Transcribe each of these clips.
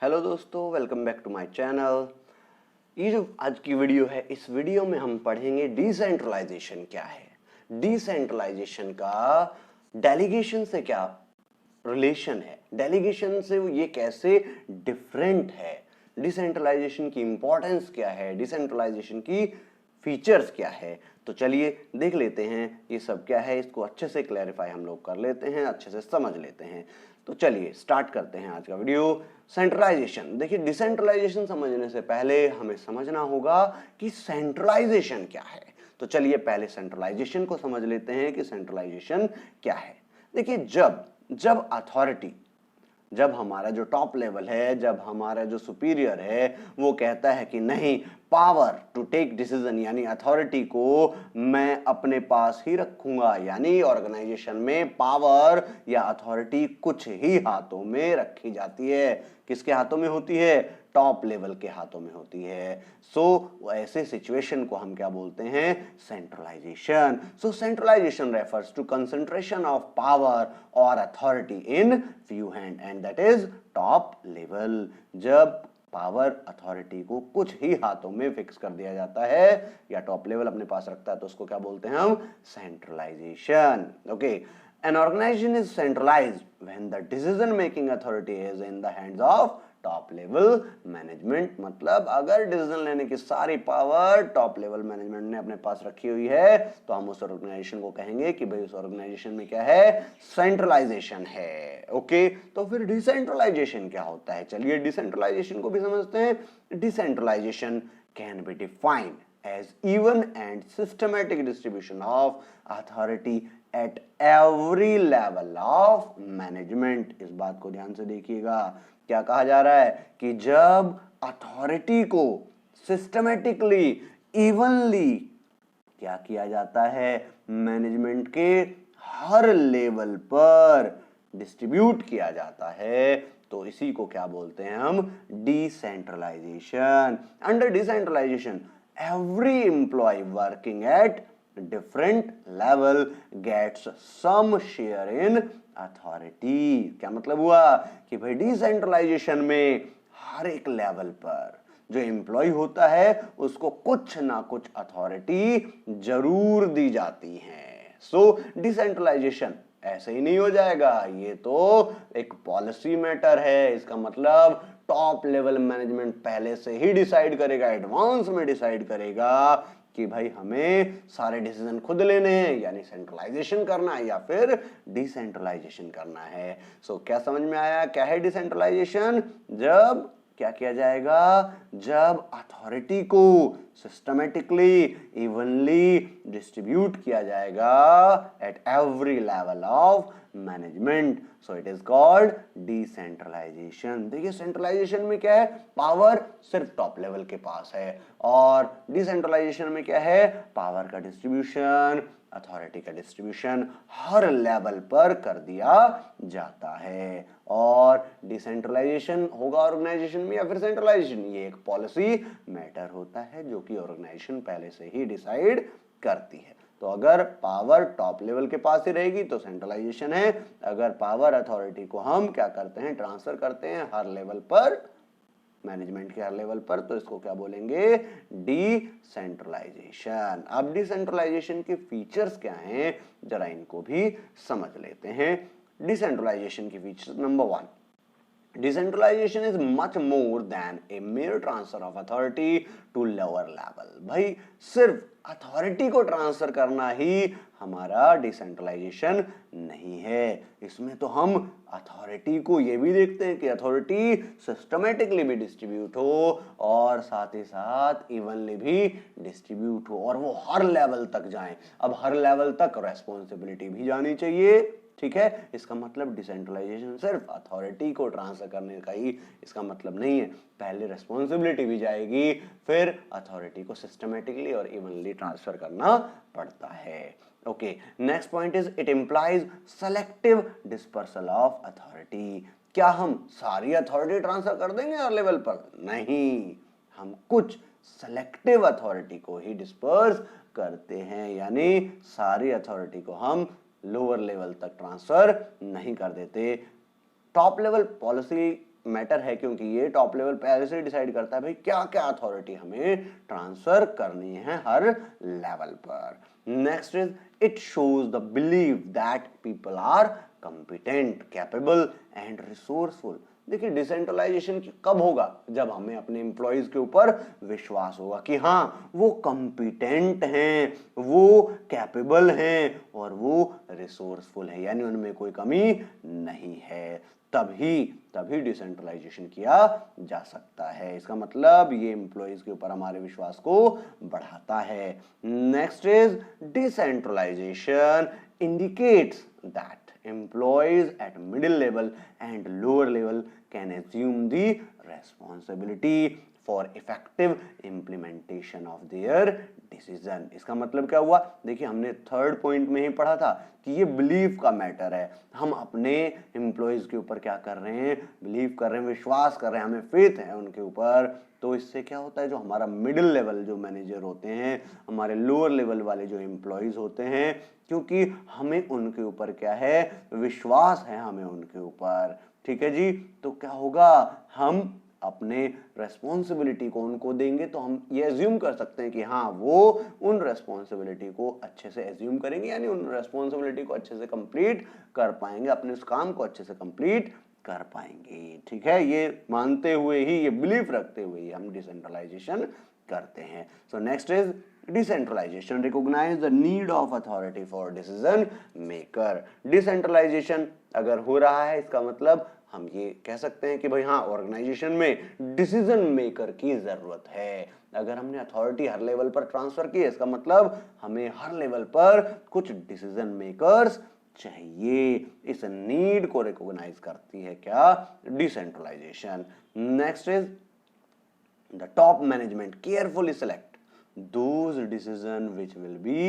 Hello दोस्तों, welcome back to my channel. ये जो आज की वीडियो है, इस वीडियो में हम पढ़ेंगे डिसेंट्रलाइजेशन क्या है। डिसेंट्रलाइजेशन का डेलीगेशन से क्या रिलेशन है, डेलीगेशन से ये कैसे डिफरेंट है, डिसेंट्रलाइजेशन की इंपॉर्टेंस क्या है, डिसेंट्रलाइजेशन की फीचर्स क्या है। तो चलिए देख लेते हैं ये सब क्या है, इसको अच्छे से क्लैरिफाई हम लोग कर लेते हैं, अच्छे से समझ लेते हैं। तो चलिए स्टार्ट करते हैं आज का वीडियो। सेंट्रलाइजेशन, देखिए डिसेंट्रलाइजेशन समझने से पहले हमें समझना होगा कि सेंट्रलाइजेशन क्या है। तो चलिए पहले सेंट्रलाइजेशन को समझ लेते हैं कि सेंट्रलाइजेशन क्या है। देखिए जब अथॉरिटी, जब हमारा जो टॉप लेवल है, जब हमारा जो सुपीरियर है वो कहता है कि नहीं, पावर टू टेक डिसीजन यानी अथॉरिटी को मैं अपने पास ही रखूंगा, यानी ऑर्गेनाइजेशन में पावर या अथॉरिटी कुछ ही हाथों में रखी जाती है। किसके हाथों में होती है? टॉप लेवल के हाथों में होती है। सो ऐसे सिचुएशन को हम क्या बोलते हैं? Centralization. So centralization refers to concentration of power और authority in few hand and that is top level. जब पावर अथॉरिटी को कुछ ही हाथों में फिक्स कर दिया जाता है या टॉप लेवल अपने पास रखता है तो उसको क्या बोलते हैं हम? Centralization. Okay, an organization is centralized when the decision making authority is in the hands of top level management. मतलब अगर डिसीजन लेने की सारी पावर टॉप लेवल मैनेजमेंट ने अपने पास रखी हुई है तो हम उस ऑर्गेनाइजेशन को कहेंगे कि भाई उस ऑर्गेनाइजेशन में क्या है? सेंट्रलाइजेशन है। ओके, तो फिर डिसेंट्रलाइजेशन क्या होता है? चलिए डिसेंट्रलाइजेशन को भी समझते हैं। Decentralization can be defined as even and systematic distribution of authority at every level of management। इस बात को ध्यान से देखिएगा, क्या कहा जा रहा है कि जब अथॉरिटी को सिस्टमेटिकली, इवनली क्या किया जाता है? मैनेजमेंट के हर लेवल पर डिस्ट्रीब्यूट किया जाता है तो इसी को क्या बोलते हैं हम? Decentralization. Under decentralization every employee working at different level gets some share in authority। क्या मतलब हुआ कि भाई डिसेंट्रलाइजेशन में हर एक लेवल पर जो एम्प्लॉय होता है उसको कुछ ना कुछ अथॉरिटी जरूर दी जाती है। सो डिसेंट्रलाइजेशन ऐसे ही नहीं हो जाएगा, ये तो एक पॉलिसी मैटर है। इसका मतलब टॉप लेवल मैनेजमेंट पहले से ही डिसाइड करेगा, एडवांस में डिसाइड करेगा कि भाई हमें सारे डिसीजन खुद लेने हैं, यानी सेंट्रलाइजेशन करना है या फिर डिसेंट्रलाइजेशन करना है। सो क्या समझ में आया क्या है डिसेंट्रलाइजेशन? जब क्या किया जाएगा? जब अथॉरिटी को सिस्टमेटिकली, इवनली डिस्ट्रीब्यूट किया जाएगा at every level of management, so it is called decentralization. देखिए सेंट्रलाइजेशन में क्या है? पावर सिर्फ टॉप लेवल के पास है, और डिसेंट्रलाइजेशन में क्या है? पावर का डिस्ट्रीब्यूशन, अथॉरिटी का डिस्ट्रीब्यूशन हर लेवल पर कर दिया जाता है। और डिसेंट्रलाइजेशन होगा ऑर्गेनाइजेशन में या फिर सेंट्रलाइजेशन, ये एक पॉलिसी मैटर होता है जो कि ऑर्गेनाइजेशन पहले से ही डिसाइड करती है। तो अगर पावर टॉप लेवल के पास ही रहेगी तो सेंट्रलाइजेशन है, अगर पावर अथॉरिटी को हम क्या करते हैं? ट्रांसफर करते हैं हर लेवल पर, मैनेजमेंट के हर लेवल पर, तो इसको क्या बोलेंगे? डिसेंट्रलाइजेशन। अब डिसेंट्रलाइजेशन के फीचर्स क्या हैं जरा इनको भी समझ लेते हैं। डिसेंट्रलाइजेशन की features, number 1, decentralization is much more than a mere transfer of authority to lower level. भाई सिर्फ अथॉरिटी को ट्रांसफर करना ही हमारा डिसेंट्रलाइजेशन नहीं है, इसमें तो हम अथॉरिटी को ये भी देखते हैं कि अथॉरिटी सिस्टमेटिकली भी डिस्ट्रीब्यूट हो और साथ ही साथ इवनली भी डिस्ट्रीब्यूट हो और वो हर लेवल तक जाए। अब हर लेवल तक रेस्पॉन्सिबिलिटी भी जानी चाहिए, ठीक है। इसका मतलब डिसेंट्रलाइजेशन सिर्फ अथॉरिटी को ट्रांसफर करने का ही इसका मतलब नहीं है, पहले रेस्पॉन्सिबिलिटी भी जाएगी, फिर अथॉरिटी को सिस्टमेटिकली और इवनली ट्रांसफर करना पड़ता है। Okay, next point is it implies selective dispersal of authority. क्या हम सारी अथॉरिटी ट्रांसफर कर देंगे हर लेवल पर? नहीं, हम कुछ सेलेक्टिव अथॉरिटी को ही डिस्पर्स करते हैं, यानी सारी अथॉरिटी को हम लोअर लेवल तक ट्रांसफर नहीं कर देते। टॉप लेवल पॉलिसी मैटर है, क्योंकि ये टॉप लेवल पहले से डिसाइड करता है भाई क्या क्या अथॉरिटी हमें ट्रांसफर करनी है हर लेवल पर। Next is it shows the believe that people are competent, capable and resourceful. देखिए डिसेंट्रलाइजेशन कब होगा, जब हमें अपने एम्प्लॉयज के ऊपर विश्वास होगा कि हाँ वो कंपिटेंट हैं, वो कैपेबल हैं और वो रिसोर्सफुल हैं, यानी उनमें कोई कमी नहीं है, तभी डिसेंट्रलाइजेशन किया जा सकता है। इसका मतलब ये एम्प्लॉयज के ऊपर हमारे विश्वास को बढ़ाता है। Next is decentralization indicates that employees at middle level and lower level can assume the responsibility for effective implementation of their decision। इसका मतलब क्या हुआ, देखिए हमने थर्ड पॉइंट में ही पढ़ा था कि ये बिलीफ का मैटर है। हम अपने एम्प्लॉयज के ऊपर क्या कर रहे हैं, बिलीव कर रहे हैं, विश्वास कर रहे हैं, हमें फेथ है उनके ऊपर। तो इससे क्या होता है, जो हमारा मिडिल लेवल जो मैनेजर होते हैं, हमारे लोअर लेवल वाले जो एम्प्लॉयज होते हैं, क्योंकि हमें उनके ऊपर क्या है, विश्वास है हमें उनके ऊपर, ठीक है जी, तो क्या होगा, हम अपने रेस्पॉन्सिबिलिटी को उनको देंगे तो हम ये एज्यूम कर सकते हैं कि हाँ वो उन रेस्पॉन्सिबिलिटी को अच्छे से एज्यूम करेंगे, यानी उन रेस्पॉन्सिबिलिटी को अच्छे से कंप्लीट कर पाएंगे, अपने उस काम को अच्छे से कंप्लीट कर पाएंगे। ठीक है, ये मानते हुए ही, ये बिलीफ रखते हुए ही हम डिसेंट्रलाइजेशन करते हैं। So next is decentralization recognize the need of authority for decision maker. Decentralization अगर हो रहा है, इसका मतलब हम ये कह सकते हैं कि भाई हाँ ऑर्गेनाइजेशन में डिसीजन मेकर की जरूरत है। अगर हमने अथॉरिटी हर लेवल पर ट्रांसफर की है, इसका मतलब हमें हर लेवल पर कुछ डिसीजन मेकर्स चाहिए। इस नीड को रिकॉग्नाइज करती है क्या, decentralization. Next is the top management carefully select those decision which will be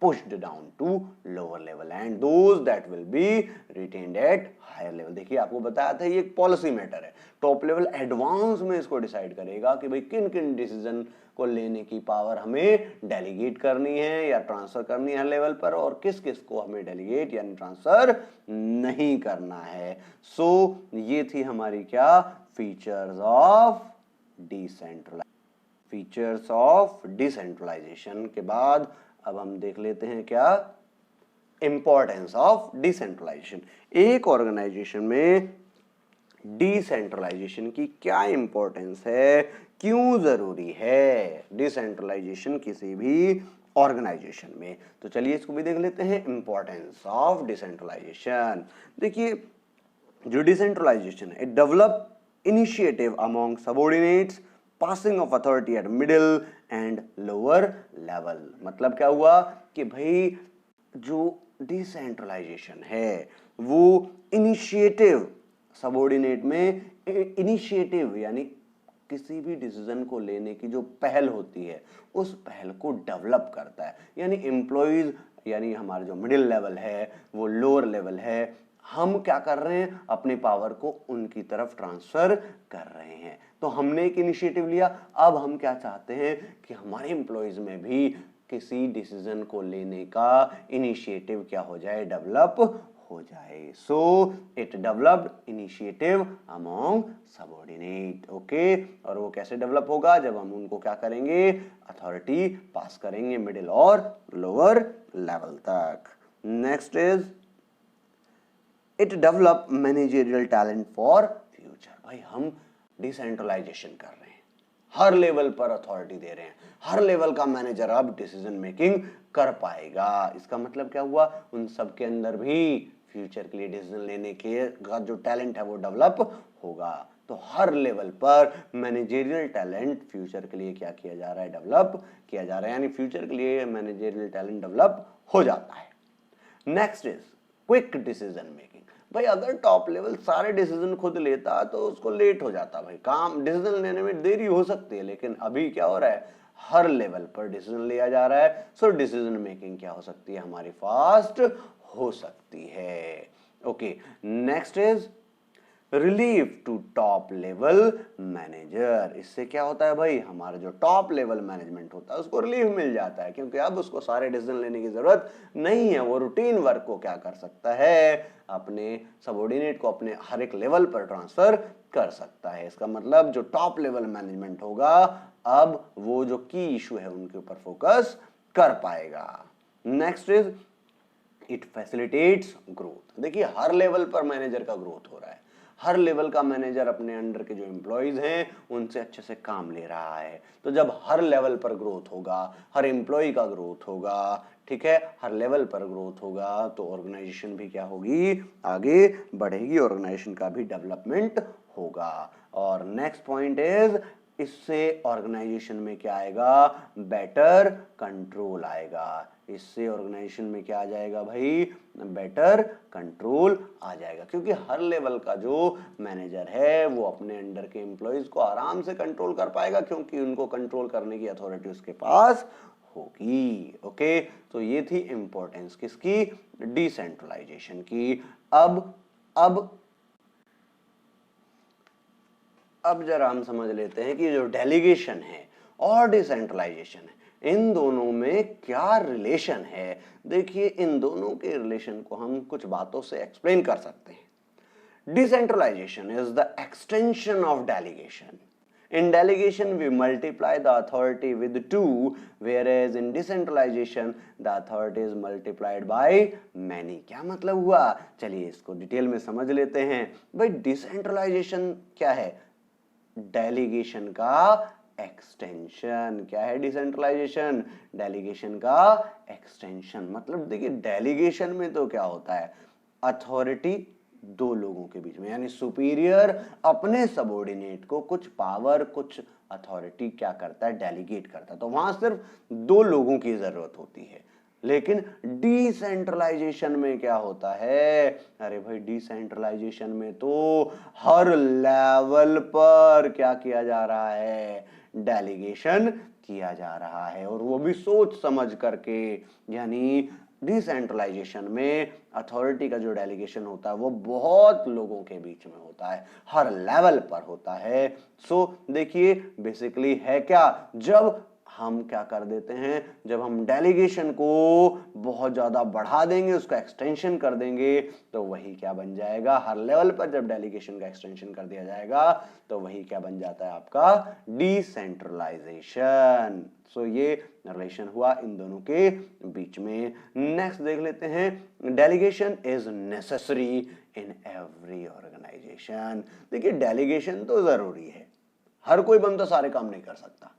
pushed down to lower level and those that will be retained at higher level। देखिए आपको बताया था ये एक पॉलिसी मैटर है, टॉप लेवल एडवांस में इसको decide करेगा कि भाई किन किन डिसीजन को लेने की पावर हमें डेलीगेट करनी है या ट्रांसफर करनी है लेवल पर, और किस किस को हमें डेलीगेट यानी ट्रांसफर नहीं करना है। सो ये थी हमारी क्या, features of decentralization. Features of decentralization के बाद अब हम देख लेते हैं क्या, इंपॉर्टेंस ऑफ डिसेंट्रलाइजेशन। एक ऑर्गेनाइजेशन में डिसेंट्रलाइजेशन की क्या इंपॉर्टेंस है, क्यों जरूरी है डिसेंट्रलाइजेशन किसी भी ऑर्गेनाइजेशन में। तो चलिए इसको भी देख लेते हैं, इंपॉर्टेंस ऑफ डिसेंट्रलाइजेशन। देखिए जो डिसेंट्रलाइजेशन है, it develop initiative among subordinates, passing of authority eight middle and lower level. मतलब क्या हुआ कि भाई जो डिसेंट्रलाइजेशन है वो इनिशिएटिव, सबऑर्डिनेट में इनिशिएटिव यानी किसी भी डिसीजन को लेने की जो पहल होती है उस पहल को डेवलप करता है, यानी एम्प्लॉयज यानी हमारा जो मिडिल लेवल है वो लोअर लेवल है, हम क्या कर रहे हैं, अपनी पावर को उनकी तरफ ट्रांसफर कर रहे हैं। तो हमने एक इनिशिएटिव लिया, अब हम क्या चाहते हैं कि हमारे एम्प्लॉयज में भी किसी डिसीजन को लेने का इनिशिएटिव क्या हो जाए, डेवलप हो जाए। So it developed initiative among subordinate. Okay, और वो कैसे डेवलप होगा, जब हम उनको क्या करेंगे, अथॉरिटी पास करेंगे मिडिल और लोअर लेवल तक। Next is it develop managerial talent for future. भाई हम डिसेंट्रलाइजेशन कर रहे हैं, हर लेवल पर अथॉरिटी दे रहे हैं, हर लेवल का मैनेजर अब डिसीजन मेकिंग कर पाएगा। इसका मतलब क्या हुआ, उन सब के अंदर भी फ्यूचर के लिए डिसीजन लेने के का जो टैलेंट है वो डेवलप होगा। तो हर लेवल पर मैनेजरियल टैलेंट फ्यूचर के लिए क्या किया जा रहा है, डेवलप किया जा रहा है, यानी फ्यूचर के लिए मैनेजरियल टैलेंट डेवलप हो जाता है। Next is quick decision making. भाई अगर टॉप लेवल सारे डिसीजन खुद लेता तो उसको लेट हो जाता, भाई काम डिसीजन लेने में देरी हो सकती है, लेकिन अभी क्या हो रहा है, हर लेवल पर डिसीजन लिया जा रहा है। सो डिसीजन मेकिंग क्या हो सकती है, हमारी फास्ट हो सकती है। Okay, next is relief to top level manager. इससे क्या होता है भाई, हमारा जो टॉप लेवल मैनेजमेंट होता है उसको रिलीफ मिल जाता है, क्योंकि अब उसको सारे डिसीजन लेने की जरूरत नहीं है। वो रूटीन वर्क को क्या कर सकता है, अपने सबऑर्डिनेट को अपने हर एक लेवल पर ट्रांसफर कर सकता है। इसका मतलब जो टॉप लेवल मैनेजमेंट होगा अब वो जो की इशू है उनके ऊपर फोकस कर पाएगा। Next is it facilitates growth. देखिए हर लेवल पर मैनेजर का ग्रोथ हो रहा है, हर लेवल का मैनेजर अपने अंडर के जो एम्प्लॉयज हैं उनसे अच्छे से काम ले रहा है। तो जब हर लेवल पर ग्रोथ होगा, हर एम्प्लॉय का ग्रोथ होगा, ठीक है, हर लेवल पर ग्रोथ होगा, तो ऑर्गेनाइजेशन भी क्या होगी, आगे बढ़ेगी, ऑर्गेनाइजेशन का भी डेवलपमेंट होगा। और नेक्स्ट पॉइंट इज इससे ऑर्गेनाइजेशन में क्या आएगा, बेटर कंट्रोल आएगा। इससे ऑर्गेनाइजेशन में क्या आ जाएगा भाई, बेटर कंट्रोल आ जाएगा, क्योंकि हर लेवल का जो मैनेजर है वो अपने अंडर के एम्प्लॉयज को आराम से कंट्रोल कर पाएगा, क्योंकि उनको कंट्रोल करने की अथॉरिटी उसके पास होगी। ओके, तो ये थी इंपॉर्टेंस किसकी, डिसेंट्रलाइजेशन की। अब जरा हम समझ लेते हैं कि जो डेलीगेशन है और डिसेंट्रलाइजेशन है, इन दोनों में क्या रिलेशन है। देखिए इन दोनों के रिलेशन को हम कुछ बातों से एक्सप्लेन कर सकते हैं। Decentralization is the extension of delegation. In delegation, we multiply the authority with 2, whereas in decentralization, the authority is multiplied by many. क्या मतलब हुआ, चलिए इसको डिटेल में समझ लेते हैं। भाई डिसेंट्रलाइजेशन क्या है, डेलीगेशन का एक्सटेंशन। क्या है डिसेंट्रलाइजेशन, डेलीगेशन का एक्सटेंशन। मतलब देखिए डेलीगेशन में तो क्या होता है, अथॉरिटी दो लोगों के बीच में, यानी सुपीरियर अपने सबऑर्डिनेट को कुछ पावर, कुछ अथॉरिटी क्या करता है, डेलीगेट करता है। तो वहां सिर्फ दो लोगों की जरूरत होती है। लेकिन डिसेंट्रलाइजेशन में क्या होता है, अरे भाई डिसेंट्रलाइजेशन में तो हर लेवल पर क्या किया जा रहा है, डेलीगेशन किया जा रहा है, और वो भी सोच समझ करके। यानी डिसेंट्रलाइजेशन में अथॉरिटी का जो डेलीगेशन होता है वो बहुत लोगों के बीच में होता है, हर लेवल पर होता है। सो देखिए बेसिकली है क्या, जब हम क्या कर देते हैं, जब हम डेलीगेशन को बहुत ज्यादा बढ़ा देंगे, उसका एक्सटेंशन कर देंगे, तो वही क्या बन जाएगा, हर लेवल पर जब डेलीगेशन का एक्सटेंशन कर दिया जाएगा तो वही क्या बन जाता है, आपका डिसेंट्रलाइजेशन। सो ये रिलेशन हुआ इन दोनों के बीच में। नेक्स्ट देख लेते हैं, delegation is necessary in every organization. देखिए डेलीगेशन तो जरूरी है, हर कोई बंदा सारे काम नहीं कर सकता,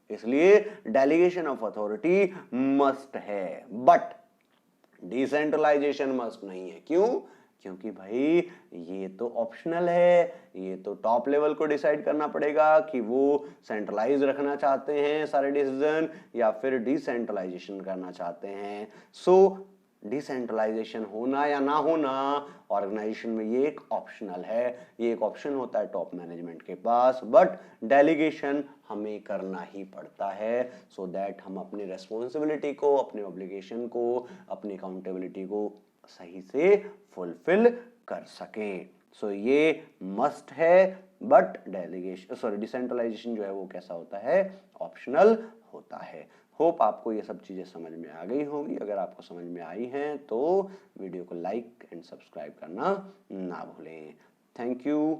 इसलिए डेलीगेशन ऑफ अथॉरिटी मस्ट है, बट डिसेंट्रलाइजेशन मस्ट नहीं है। क्यों, क्योंकि भाई ये तो ऑप्शनल है, ये तो टॉप लेवल को डिसाइड करना पड़ेगा कि वो सेंट्रलाइज रखना चाहते हैं सारे डिसीजन या फिर डिसेंट्रलाइजेशन करना चाहते हैं। सो डिसेंट्रलाइजेशन होना या ना होना ऑर्गेनाइजेशन में ये एक ऑप्शनल है, ये एक ऑप्शन होता है टॉप मैनेजमेंट के पास, बट डेलीगेशन हमें करना ही पड़ता है, सो दैट हम अपनी रेस्पॉन्सिबिलिटी को, अपने ऑब्लिगेशन को, अपनी अकाउंटेबिलिटी को सही से फुलफिल कर सके। सो ये मस्ट है, बट डिसेंट्रलाइजेशन जो है वो कैसा होता है, ऑप्शनल होता है। होप आपको ये सब चीजें समझ में आ गई होंगी। अगर आपको समझ में आई हैं तो वीडियो को लाइक एंड सब्सक्राइब करना ना भूलें। Thank you.